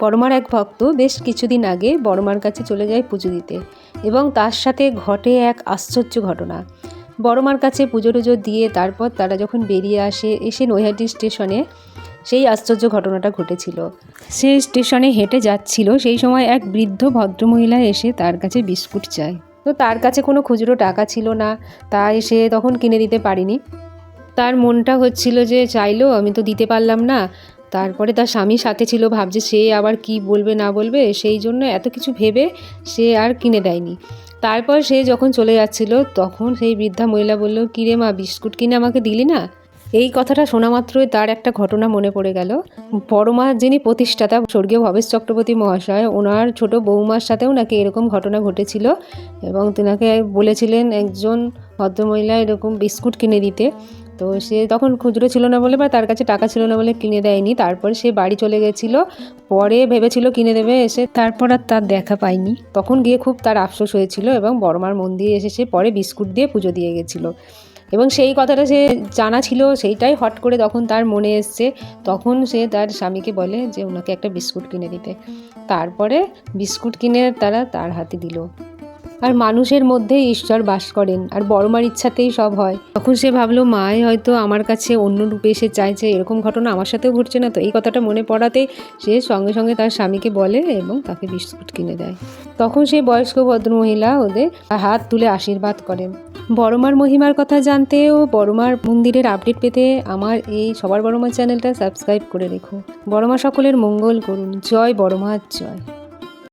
বড়মার এক ভক্ত বেশ কিছুদিন আগে বড়মার কাছে চলে যায় পুজো দিতে, এবং তার সাথে ঘটে এক আশ্চর্য ঘটনা। বড়মার কাছে পুজো টুজো দিয়ে তারপর তারা যখন বেরিয়ে এসে নৈহাটি স্টেশনে সেই আশ্চর্য ঘটনাটা ঘটেছিল। সে স্টেশনে হেঁটে যাচ্ছিল, সেই সময় এক বৃদ্ধ ভদ্রমহিলা এসে তার কাছে বিস্কুট চায়। তো তার কাছে কোনো খুচরো টাকা ছিল না, তাই সে তখন কিনে দিতে পারেনি। তার মনটা হচ্ছিল যে চাইলো, আমি তো দিতে পারলাম না। তারপরে তার স্বামী সাথে ছিল, ভাবছে সে আবার কি বলবে না বলবে, সেই জন্য এত কিছু ভেবে সে আর কিনে দেয়নি। তারপর সে যখন চলে যাচ্ছিল তখন সেই বৃদ্ধা মহিলা বলল, কিরে মা, বিস্কুট কিনে আমাকে দিলি না? এই কথাটা শোনা মাত্রই তার একটা ঘটনা মনে পড়ে গেল। বড়মা যিনি প্রতিষ্ঠাতা স্বর্গীয় ভবেশ চক্রবর্তী মহাশয়, ওনার ছোট বৌমার সাথেও নাকি এরকম ঘটনা ঘটেছিল, এবং তেনাকে বলেছিলেন একজন ভদ্রমহিলা এরকম বিস্কুট কিনে দিতে। তো সে তখন খুচরো ছিল না বলে বা তার কাছে টাকা ছিল না বলে কিনে দেয়নি। তারপরে সে বাড়ি চলে গেছিল, পরে ভেবেছিল কিনে দেবে, এসে তারপর আর তার দেখা পায়নি। তখন গিয়ে খুব তার আফসোস হয়েছিল, এবং বড়মার মন্দিরে এসে সে পরে বিস্কুট দিয়ে পুজো দিয়ে গেছিলো। এবং সেই কথাটা সে জানা ছিল, সেইটাই হট করে তখন তার মনে এসছে। তখন সে তার স্বামীকে বলে যে ওনাকে একটা বিস্কুট কিনে দিতে। তারপরে বিস্কুট কিনে তারা তার হাতে দিল। আর মানুষের মধ্যেই ঈশ্বর বাস করেন, আর বড়মার ইচ্ছাতেই সব হয়। তখন সে ভাবলো, মাই হয়তো আমার কাছে অন্য রূপে এসে চাইছে, এরকম ঘটনা আমার সাথেও ঘটছে না তো? এই কথাটা মনে পড়াতেই সে সঙ্গে সঙ্গে তার স্বামীকে বলে এবং তাকে বিস্কুট কিনে দেয়। তখন সেই বয়স্ক ভদ্রমহিলা ওদের হাত তুলে আশীর্বাদ করেন। বড়মার মহিমার কথা জানতে ও বড়মার মন্দিরের আপডেট পেতে আমার এই সবার বড়মা চ্যানেলটা সাবস্ক্রাইব করে রেখো। বড়মা সকলের মঙ্গল করুন। জয় বড়মা, জয়।